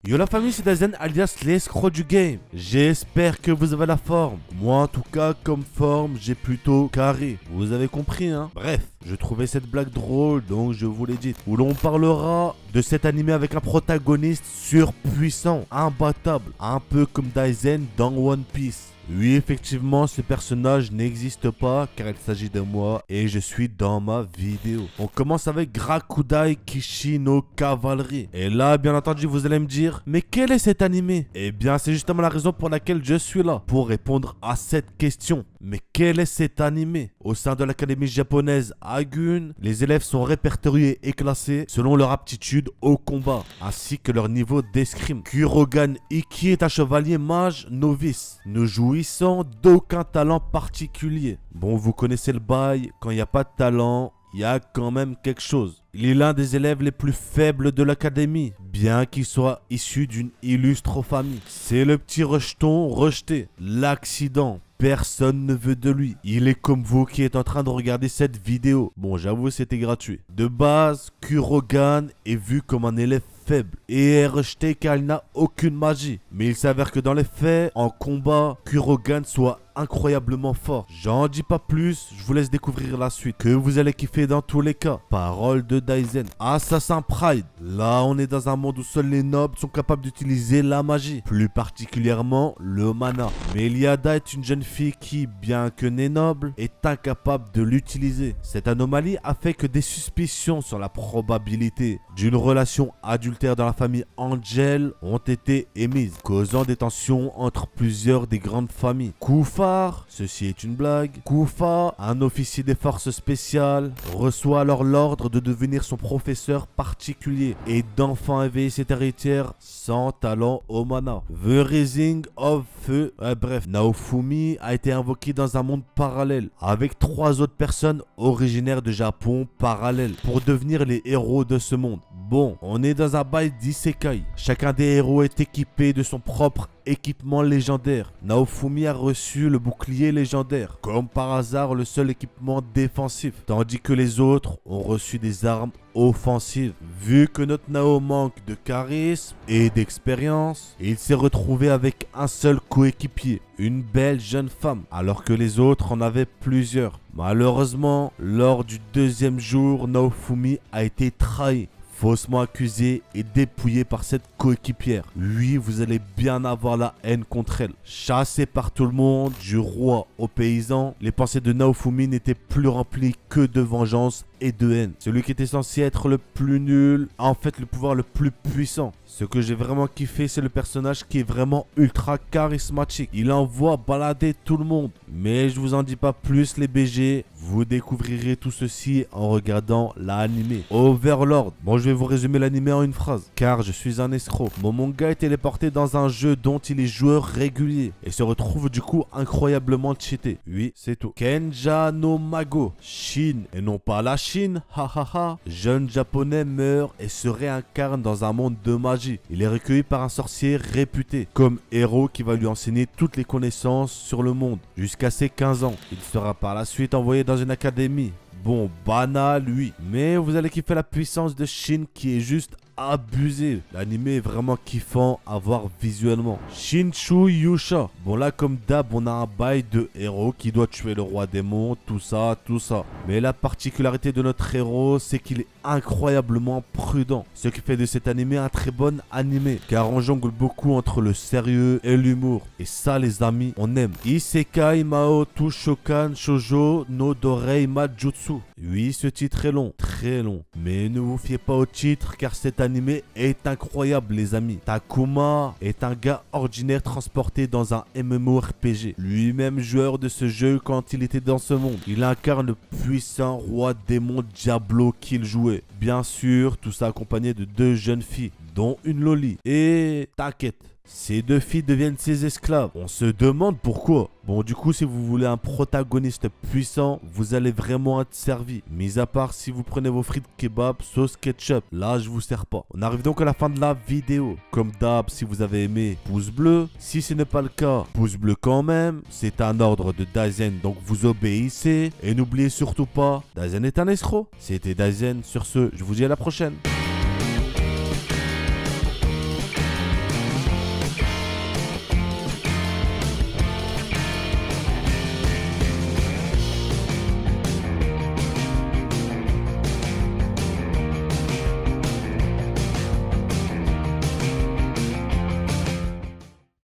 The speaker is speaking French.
Yo la famille, c'est Dazen alias l'escroc du game. J'espère que vous avez la forme. Moi en tout cas, comme forme, j'ai plutôt carré. Vous avez compris hein. Bref, je trouvais cette blague drôle, donc je vous l'ai dit. Où l'on parlera de cet animé avec un protagoniste surpuissant, imbattable. Un peu comme Dazen dans One Piece. Oui, effectivement, ce personnage n'existe pas car il s'agit de moi et je suis dans ma vidéo. On commence avec Grakudai Kishi no Cavalry. Et là, bien entendu, vous allez me dire, mais quel est cet animé? Eh bien, c'est justement la raison pour laquelle je suis là, pour répondre à cette question. Mais quel est cet animé? Au sein de l'académie japonaise Agun, les élèves sont répertoriés et classés selon leur aptitude au combat, ainsi que leur niveau d'escrime. Kurogan Iki est un chevalier mage novice, ne jouissant d'aucun talent particulier. Bon, vous connaissez le bail, quand il n'y a pas de talent, il y a quand même quelque chose. Il est l'un des élèves les plus faibles de l'académie, bien qu'il soit issu d'une illustre famille. C'est le petit rejeton rejeté, l'accident. Personne ne veut de lui. Il est comme vous qui êtes en train de regarder cette vidéo. Bon, j'avoue, c'était gratuit. De base, Kurogan est vu comme un élève faible et est rejeté car il n'a aucune magie. Mais il s'avère que dans les faits, en combat, Kurogan soit incroyablement fort. J'en dis pas plus, je vous laisse découvrir la suite, que vous allez kiffer dans tous les cas. Parole de Daisen. Assassin Pride. Là, on est dans un monde où seuls les nobles sont capables d'utiliser la magie, plus particulièrement le mana. Mais Iliada est une jeune fille qui, bien que née noble, est incapable de l'utiliser. Cette anomalie a fait que des suspicions sur la probabilité d'une relation adultère dans la famille Angel ont été émises, causant des tensions entre plusieurs des grandes familles. Kufa, ceci est une blague. Kufa, un officier des forces spéciales, reçoit alors l'ordre de devenir son professeur particulier et d'enfin éveiller cette héritière sans talent au mana. The Rising of Feu. Bref, Naofumi a été invoqué dans un monde parallèle avec 3 autres personnes originaires de Japon parallèle pour devenir les héros de ce monde. Bon, on est dans un bail d'isekai. Chacun des héros est équipé de son propre équipement légendaire. Naofumi a reçu le bouclier légendaire, comme par hasard le seul équipement défensif, tandis que les autres ont reçu des armes offensives. Vu que notre Nao manque de charisme et d'expérience, il s'est retrouvé avec un seul coéquipier, une belle jeune femme, alors que les autres en avaient plusieurs. Malheureusement, lors du 2e jour, Naofumi a été trahi, faussement accusé et dépouillé par cette coéquipière. Oui, vous allez bien avoir la haine contre elle. Chassée par tout le monde, du roi aux paysans, les pensées de Naofumi n'étaient plus remplies que de vengeance et de haine. Celui qui était censé être le plus nul a en fait le pouvoir le plus puissant. Ce que j'ai vraiment kiffé, c'est le personnage qui est vraiment ultra charismatique. Il envoie balader tout le monde. Mais je vous en dis pas plus les BG. Vous découvrirez tout ceci en regardant l'anime. Overlord. Bon, je vais vous résumer l'anime en une phrase, car je suis un escroc. Mon manga est téléporté dans un jeu dont il est joueur régulier et se retrouve du coup incroyablement cheaté. Oui, c'est tout. Kenja no Mago. Chine et non pas la Chine. Hahaha. Jeune japonais meurt et se réincarne dans un monde de magie. Il est recueilli par un sorcier réputé comme héros qui va lui enseigner toutes les connaissances sur le monde jusqu'à ses 15 ans. Il sera par la suite envoyé dans une académie. Bon, banal, oui. Mais vous allez kiffer la puissance de Shin qui est juste abusé. L'anime est vraiment kiffant à voir visuellement. Shinshu Yusha. Bon là comme d'hab on a un bail de héros qui doit tuer le roi démon, tout ça, tout ça. Mais la particularité de notre héros c'est qu'il est incroyablement prudent. Ce qui fait de cet anime un très bon anime. Car on jongle beaucoup entre le sérieux et l'humour. Et ça les amis, on aime. Isekai Mao Tushokan Shoujo no Dorei Majutsu. Oui, ce titre est long, très long. Mais ne vous fiez pas au titre car cet anime est incroyable les amis. Takuma est un gars ordinaire transporté dans un MMORPG. Lui-même joueur de ce jeu quand il était dans ce monde. Il incarne le puissant roi démon Diablo qu'il jouait. Bien sûr, tout ça accompagné de 2 jeunes filles, dont une loli. Et t'inquiète, ces 2 filles deviennent ses esclaves. On se demande pourquoi. Bon, du coup, si vous voulez un protagoniste puissant, vous allez vraiment être servi. Mis à part si vous prenez vos frites kebab sauce ketchup. Là, je vous sers pas. On arrive donc à la fin de la vidéo. Comme d'hab, si vous avez aimé, pouce bleu. Si ce n'est pas le cas, pouce bleu quand même. C'est un ordre de Dazen, donc vous obéissez. Et n'oubliez surtout pas, Dazen est un escroc. C'était Dazen. Sur ce, je vous dis à la prochaine.